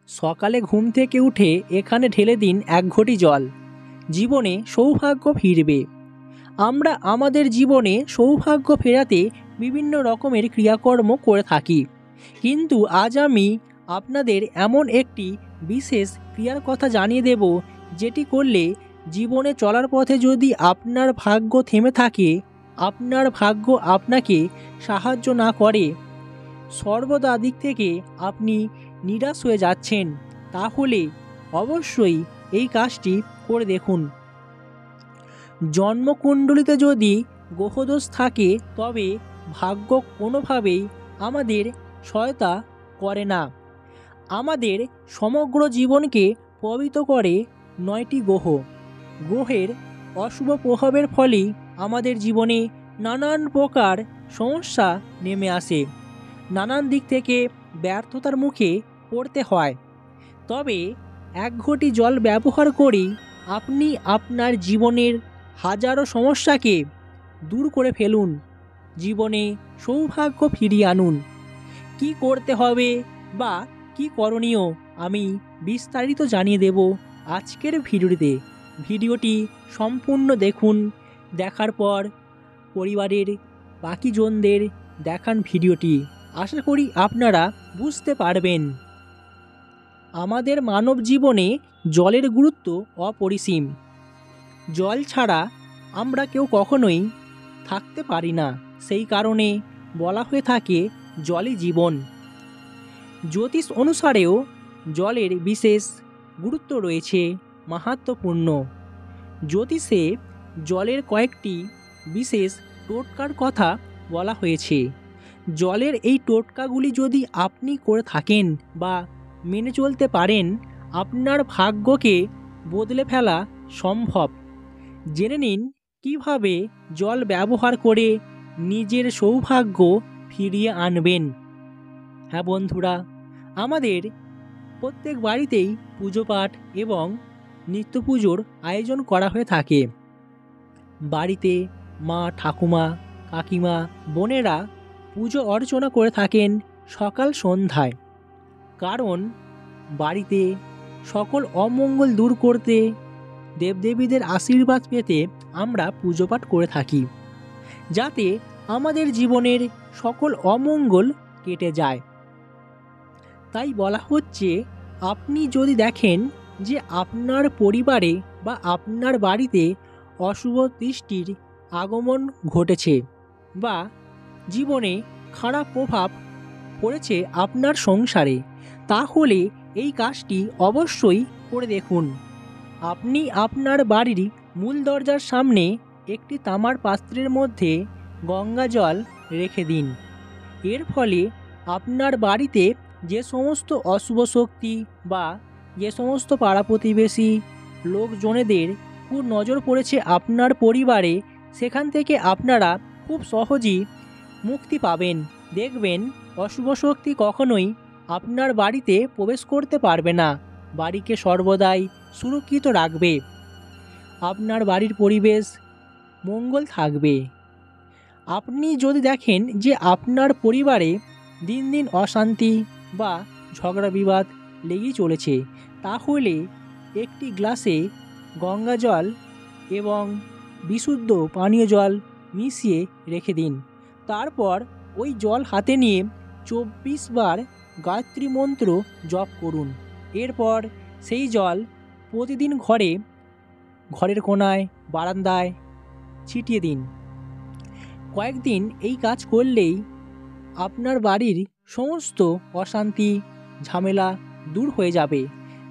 সকালে ঘুম থেকে উঠে এখানে ঢেলে দিন এক ঘটি জল, জীবনে সৌভাগ্য ফিরবে। আমরা আমাদের জীবনে সৌভাগ্য ফেরাতে বিভিন্ন রকমের ক্রিয়াকর্ম করে থাকি, কিন্তু আজ আমি আপনাদের এমন একটি বিশেষ ক্রিয়ার কথা জানিয়ে দেব, যেটি করলে জীবনে চলার পথে যদি আপনার ভাগ্য থেমে থাকে, আপনার ভাগ্য আপনাকে সাহায্য না করে, সর্বদা দিক থেকে আপনি নিরাশ হয়ে যাচ্ছেন, তাহলে অবশ্যই এই কাজটি করে দেখুন। জন্মকুণ্ডলিতে যদি গ্রহদোষ থাকে, তবে ভাগ্য কোনোভাবেই আমাদের সহায়তা করে না। আমাদের সমগ্র জীবনকে প্রভাবিত করে 9টি গ্রহ। গ্রহের অশুভ প্রভাবের ফলেই আমাদের জীবনে নানান প্রকার সমস্যা নেমে আসে, নানান দিক থেকে ব্যর্থতার মুখে পড়তে হয়। তবে এক ঘটি জল ব্যবহার করে আপনি আপনার জীবনের হাজারো সমস্যাকে দূর করে ফেলুন, জীবনে সৌভাগ্য ফিরিয়ে আনুন। কি করতে হবে বা কি করণীয় আমি বিস্তারিত জানিয়ে দেব আজকের ভিডিওতে। ভিডিওটি সম্পূর্ণ দেখুন, দেখার পর পরিবারের বাকি জনদের দেখান ভিডিওটি। আশা করি আপনারা বুঝতে পারবেন। আমাদের মানব জীবনে জলের গুরুত্ব অপরিসীম। জল ছাড়া আমরা কেউ কখনোই থাকতে পারি না, সেই কারণে বলা হয়ে থাকে জলই জীবন। জ্যোতিষ অনুসারেও জলের বিশেষ গুরুত্ব রয়েছে, মাহাত্ম্যপূর্ণ। জ্যোতিষে জলের কয়েকটি বিশেষ টোটকার কথা বলা হয়েছে। জলের এই টোটকাগুলি যদি আপনি করে থাকেন বা মেনে চলতে পারেন, আপনার ভাগ্যকে বদলে ফেলা সম্ভব। জেনে নিন কিভাবে জল ব্যবহার করে নিজের সৌভাগ্য ফিরিয়ে আনবেন। হ্যাঁ বন্ধুরা, আমাদের প্রত্যেক বাড়িতেই পুজো পাঠ এবং নিত্য পুজোর আয়োজন করা হয়ে থাকে। বাড়িতে মা, ঠাকুমা, কাকিমা, বোনেরা পুজো অর্চনা করে থাকেন সকাল সন্ধ্যায়, কারণ বাড়িতে সকল অমঙ্গল দূর করতে, দেবদেবীদের আশীর্বাদ পেতে আমরা পুজো পাঠ করে থাকি, যাতে আমাদের জীবনের সকল অমঙ্গল কেটে যায়। তাই বলা হচ্ছে, আপনি যদি দেখেন যে আপনার পরিবারে বা আপনার বাড়িতে অশুভ দৃষ্টির আগমন ঘটেছে বা জীবনে খারাপ প্রভাব পড়েছে আপনার সংসারে, তাহলে এই কাজটি অবশ্যই করে দেখুন। আপনি আপনার বাড়ির মূল দরজার সামনে একটি তামার পাত্রের মধ্যে গঙ্গা জল রেখে দিন। এর ফলে আপনার বাড়িতে যে সমস্ত অশুভ শক্তি বা যে সমস্ত পাড়া প্রতিবেশী লোকজনেদের খুব নজর পড়েছে আপনার পরিবারে, সেখান থেকে আপনারা খুব সহজেই মুক্তি পাবেন। দেখবেন অশুভ শক্তি কখনোই আপনার বাড়িতে প্রবেশ করতে পারবে না, বাড়িকে সর্বদাই সুরক্ষিত রাখবে, আপনার বাড়ির পরিবেশ মঙ্গল থাকবে। আপনি যদি দেখেন যে আপনার পরিবারে দিন দিন অশান্তি বা ঝগড়া বিবাদ লেগেই চলেছে, তাহলে একটি গ্লাসে গঙ্গা জল এবং বিশুদ্ধ পানীয় জল মিশিয়ে রেখে দিন। তারপর ওই জল হাতে নিয়ে 24 বার গায়ত্রী মন্ত্র জপ করুন। এরপর সেই জল প্রতিদিন ঘরের কোণায়, বারান্দায় ছিটিয়ে দিন। কয়েকদিন এই কাজ করলেই আপনার বাড়ির সমস্ত অশান্তি ঝামেলা দূর হয়ে যাবে।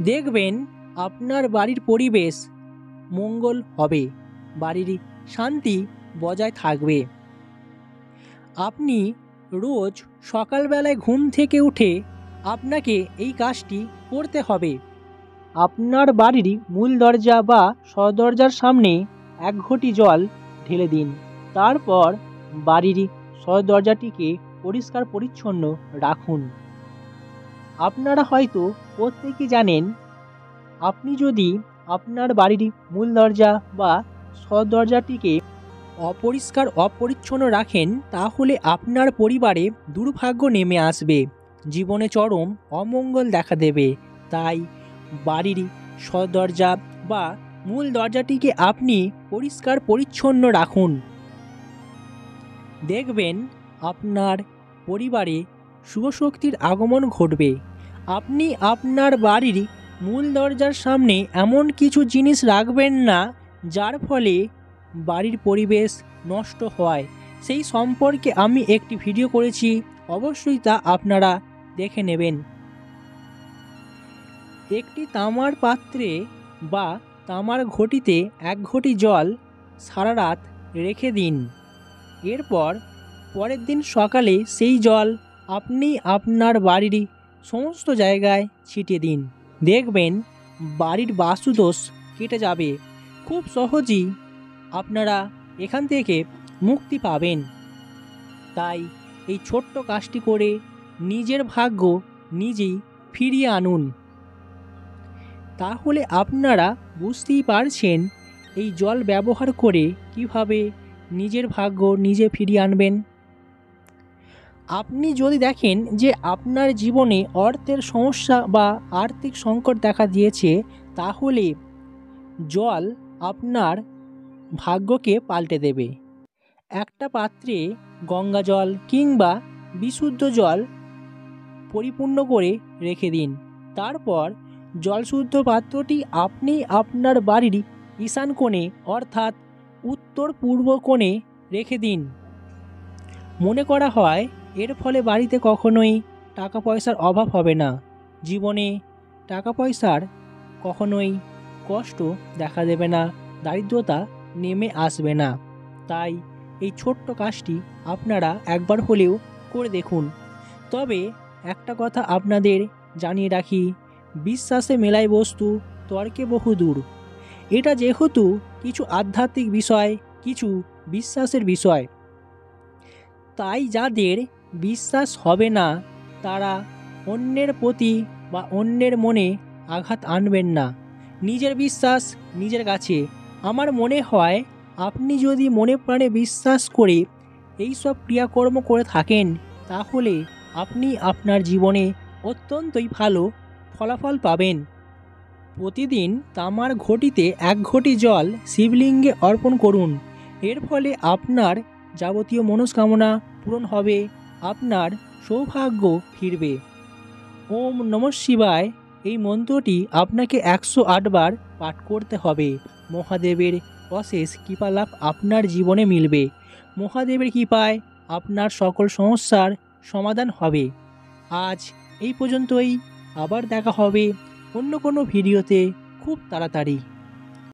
দেখবেন আপনার বাড়ির পরিবেশ মঙ্গল হবে, বাড়ির শান্তি বজায় থাকবে। আপনি রোজ সকালবেলায় ঘুম থেকে উঠে আপনাকে এই কাজটি করতে হবে। আপনার বাড়ির মূল দরজা বা সদরজার সামনে এক ঘটি জল ঢেলে দিন। তারপর বাড়ির সদরজাটিকে পরিষ্কার পরিচ্ছন্ন রাখুন। আপনারা হয়তো প্রত্যেকেই জানেন, আপনি যদি আপনার বাড়ির মূল দরজা বা সদরজাটিকে অপরিষ্কার অপরিচ্ছন্ন রাখেন, তাহলে আপনার পরিবারে দুর্ভাগ্য নেমে আসবে, জীবনে চরম অমঙ্গল দেখা দেবে। তাই বাড়ির সদরজা বা মূল দরজাটিকে আপনি পরিষ্কার পরিচ্ছন্ন রাখুন। দেখবেন আপনার পরিবারে শুভশক্তির আগমন ঘটবে। আপনি আপনার বাড়ির মূল দরজার সামনে এমন কিছু জিনিস রাখবেন না যার ফলে বাড়ির পরিবেশ নষ্ট হয়। সেই সম্পর্কে আমি একটি ভিডিও করেছি, অবশ্যই তা আপনারা দেখে নেবেন। একটি তামার পাত্রে বা তামার ঘটিতে 1 ঘটি জল সারা রাত রেখে দিন। এরপর পরের দিন সকালে সেই জল আপনি আপনার বাড়ির সমস্ত জায়গায় ছিটিয়ে দিন। দেখবেন বাড়ির বাস্তুদোষ কেটে যাবে। খুব সহজেই আপনারা এখান থেকে মুক্তি পাবেন। তাই এই ছোট্ট কাজটি করে নিজের ভাগ্য নিজেই ফিরিয়ে আনুন। তাহলে আপনারা বুঝতেই পারছেন এই জল ব্যবহার করে কিভাবে নিজের ভাগ্য নিজে ফিরিয়ে আনবেন। আপনি যদি দেখেন যে আপনার জীবনে অর্থের সমস্যা বা আর্থিক সংকট দেখা দিয়েছে, তাহলে জল আপনার ভাগ্যকে পাল্টে দেবে। একটা পাত্রে গঙ্গা জল কিংবা বিশুদ্ধ জল পরিপূর্ণ করে রেখে দিন। তারপর জলশুদ্ধ পাত্রটি আপনি আপনার বাড়ির ঈশান কোণে অর্থাৎ উত্তর পূর্ব কোণে রেখে দিন। মনে করা হয় এর ফলে বাড়িতে কখনোই টাকা পয়সার অভাব হবে না। জীবনে টাকা পয়সার কখনোই কষ্ট দেখা দেবে না, দারিদ্রতা নেমে আসবে না। তাই এই ছোট্ট কাজটি আপনারা একবার হলেও করে দেখুন। তবে একটা কথা আপনাদের জানিয়ে রাখি, বিশ্বাসে মেলায় বস্তু, তর্কে বহুদূর। এটা যেহেতু কিছু আধ্যাত্মিক বিষয়, কিছু বিশ্বাসের বিষয়, তাই যাদের বিশ্বাস হবে না তারা অন্যের প্রতি বা অন্যের মনে আঘাত আনবেন না। নিজের বিশ্বাস নিজের কাছে। আমার মনে হয় আপনি যদি মনে প্রাণে বিশ্বাস করে এইসব ক্রিয়াকর্ম করে থাকেন, তাহলে আপনি আপনার জীবনে অত্যন্তই ভালো ফলাফল পাবেন। প্রতিদিন তামার ঘটিতে 1 ঘটি জল শিবলিঙ্গে অর্পণ করুন। এর ফলে আপনার যাবতীয় মনস্কামনা পূরণ হবে, আপনার সৌভাগ্য ফিরবে। ওম নমঃ শিবায় এই মন্ত্রটি আপনাকে 108 বার পাঠ করতে হবে। মহাদেবের অশেষ কৃপালাভ আপনার জীবনে মিলবে। মহাদেবের কৃপায় আপনার সকল সমস্যার সমাধান হবে। আজ এই পর্যন্তই। আবার দেখা হবে অন্য কোনো ভিডিওতে খুব তাড়াতাড়ি।